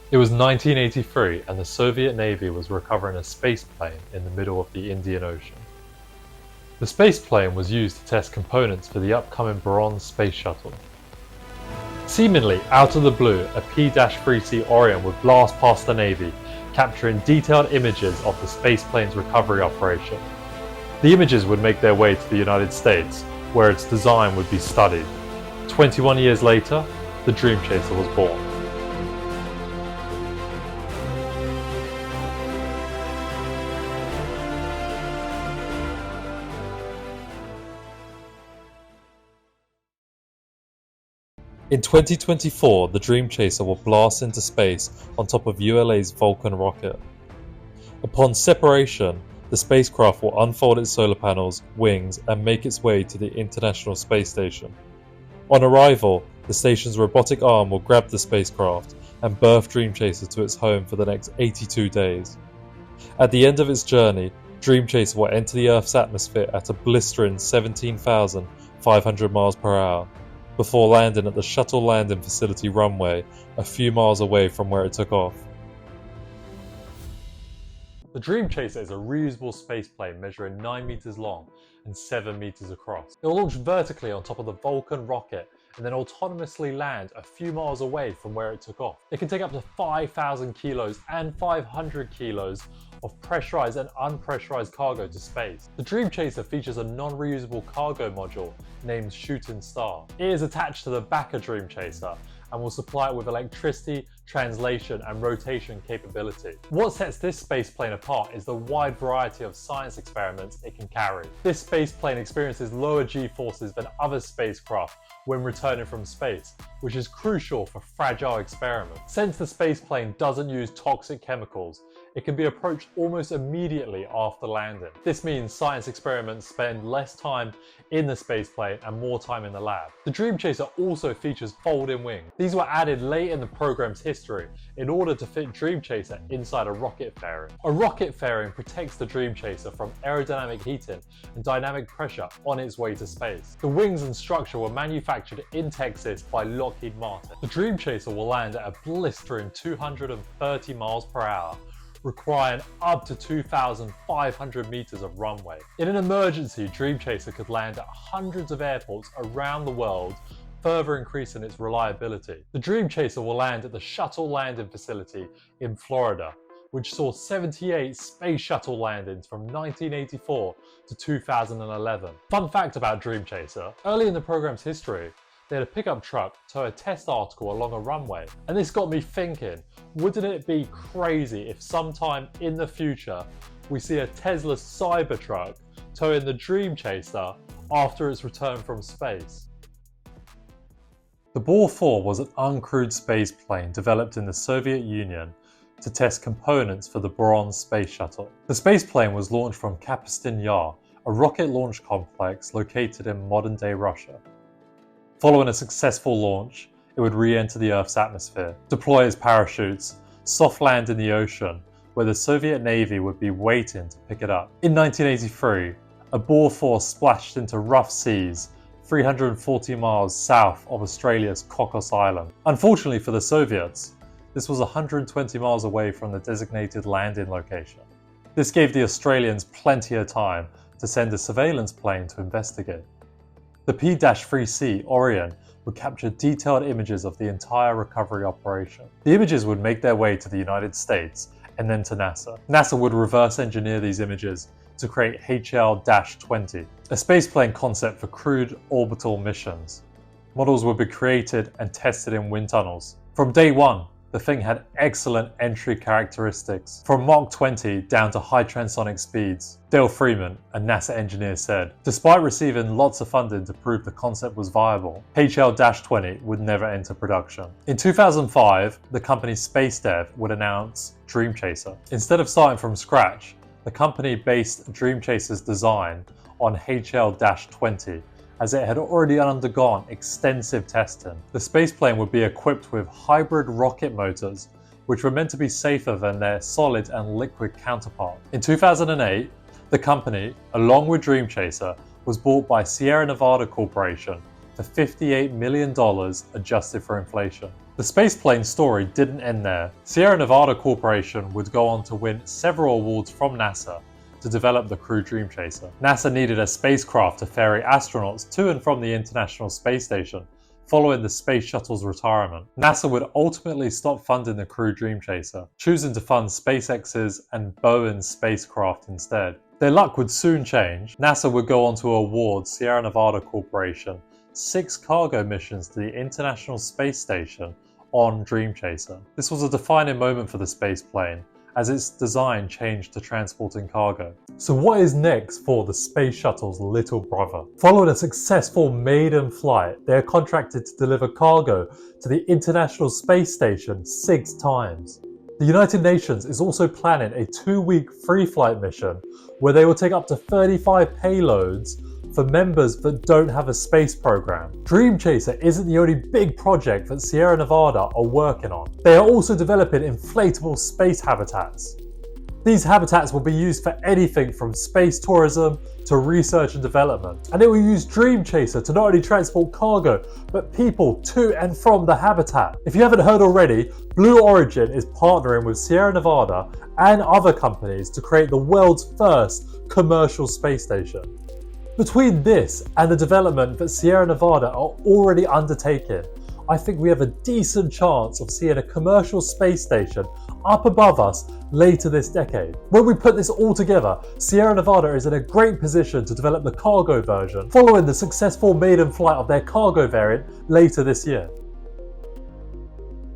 It was 1983 and the Soviet Navy was recovering a space plane in the middle of the Indian Ocean. The space plane was used to test components for the upcoming Buran space shuttle. Seemingly out of the blue, a P-3C Orion would blast past the Navy, capturing detailed images of the space plane's recovery operation. The images would make their way to the United States, where its design would be studied. 21 years later, the Dream Chaser was born. In 2024, the Dream Chaser will blast into space on top of ULA's Vulcan rocket. Upon separation, the spacecraft will unfold its solar panels, wings, and make its way to the International Space Station. On arrival, the station's robotic arm will grab the spacecraft and birth Dream Chaser to its home for the next 82 days. At the end of its journey, Dream Chaser will enter the Earth's atmosphere at a blistering 17,500 miles per hour, before landing at the Shuttle Landing Facility runway a few miles away from where it took off. The Dream Chaser is a reusable spaceplane measuring 9 meters long and 7 meters across. It will launch vertically on top of the Vulcan rocket and then autonomously land a few miles away from where it took off. It can take up to 5,000 kilos and 500 kilos of pressurized and unpressurized cargo to space. The Dream Chaser features a non-reusable cargo module named Shooting Star. It is attached to the back of Dream Chaser and will supply it with electricity, translation and rotation capability. What sets this spaceplane apart is the wide variety of science experiments it can carry. This spaceplane experiences lower G-forces than other spacecraft when returning from space, which is crucial for fragile experiments. Since the spaceplane doesn't use toxic chemicals, it can be approached almost immediately after landing. This means science experiments spend less time in the spaceplane and more time in the lab. The Dream Chaser also features folding wings. These were added late in the program's history in order to fit Dream Chaser inside a rocket fairing. A rocket fairing protects the Dream Chaser from aerodynamic heating and dynamic pressure on its way to space. The wings and structure were manufactured in Texas by Lockheed Martin. The Dream Chaser will land at a blistering 230 miles per hour, requiring up to 2,500 meters of runway. In an emergency, Dream Chaser could land at hundreds of airports around the world, further increasing its reliability. The Dream Chaser will land at the Shuttle Landing Facility in Florida, which saw 78 space shuttle landings from 1984 to 2011. Fun fact about Dream Chaser: early in the program's history, they had a pickup truck tow a test article along a runway. And this got me thinking, wouldn't it be crazy if sometime in the future we see a Tesla Cybertruck towing the Dream Chaser after its return from space? The Bor 4 was an uncrewed space plane developed in the Soviet Union to test components for the Buran space shuttle. The space plane was launched from Kapustin Yar, a rocket launch complex located in modern-day Russia. Following a successful launch, it would re-enter the Earth's atmosphere, deploy its parachutes, soft land in the ocean, where the Soviet Navy would be waiting to pick it up. In 1983, a Bor 4 splashed into rough seas 340 miles south of Australia's Cocos Island. Unfortunately for the Soviets, this was 120 miles away from the designated landing location. This gave the Australians plenty of time to send a surveillance plane to investigate. The P-3C Orion would capture detailed images of the entire recovery operation. The images would make their way to the United States and then to NASA. NASA would reverse engineer these images to create HL-20, a spaceplane concept for crewed orbital missions. Models would be created and tested in wind tunnels. From day one, the thing had excellent entry characteristics, from Mach 20 down to high transonic speeds. Dale Freeman, a NASA engineer, said, despite receiving lots of funding to prove the concept was viable, HL-20 would never enter production. In 2005, the company Space Dev would announce Dream Chaser. Instead of starting from scratch, the company based Dream Chaser's design on HL-20, as it had already undergone extensive testing. The spaceplane would be equipped with hybrid rocket motors, which were meant to be safer than their solid and liquid counterpart. In 2008, the company, along with Dream Chaser, was bought by Sierra Nevada Corporation for $58 million adjusted for inflation. The spaceplane story didn't end there. Sierra Nevada Corporation would go on to win several awards from NASA to develop the Crew Dream Chaser. NASA needed a spacecraft to ferry astronauts to and from the International Space Station following the Space Shuttle's retirement. NASA would ultimately stop funding the Crew Dream Chaser, choosing to fund SpaceX's and Boeing's spacecraft instead. Their luck would soon change. NASA would go on to award Sierra Nevada Corporation 6 cargo missions to the International Space Station on Dream Chaser. This was a defining moment for the spaceplane, as its design changed to transporting cargo. So what is next for the Space Shuttle's little brother? Following a successful maiden flight, they are contracted to deliver cargo to the International Space Station 6 times. The United Nations is also planning a 2-week free flight mission where they will take up to 35 payloads for members that don't have a space program. Dream Chaser isn't the only big project that Sierra Nevada are working on. They are also developing inflatable space habitats. These habitats will be used for anything from space tourism to research and development. And it will use Dream Chaser to not only transport cargo, but people to and from the habitat. If you haven't heard already, Blue Origin is partnering with Sierra Nevada and other companies to create the world's first commercial space station. Between this and the development that Sierra Nevada are already undertaking, I think we have a decent chance of seeing a commercial space station up above us later this decade. When we put this all together, Sierra Nevada is in a great position to develop the cargo version, following the successful maiden flight of their cargo variant later this year.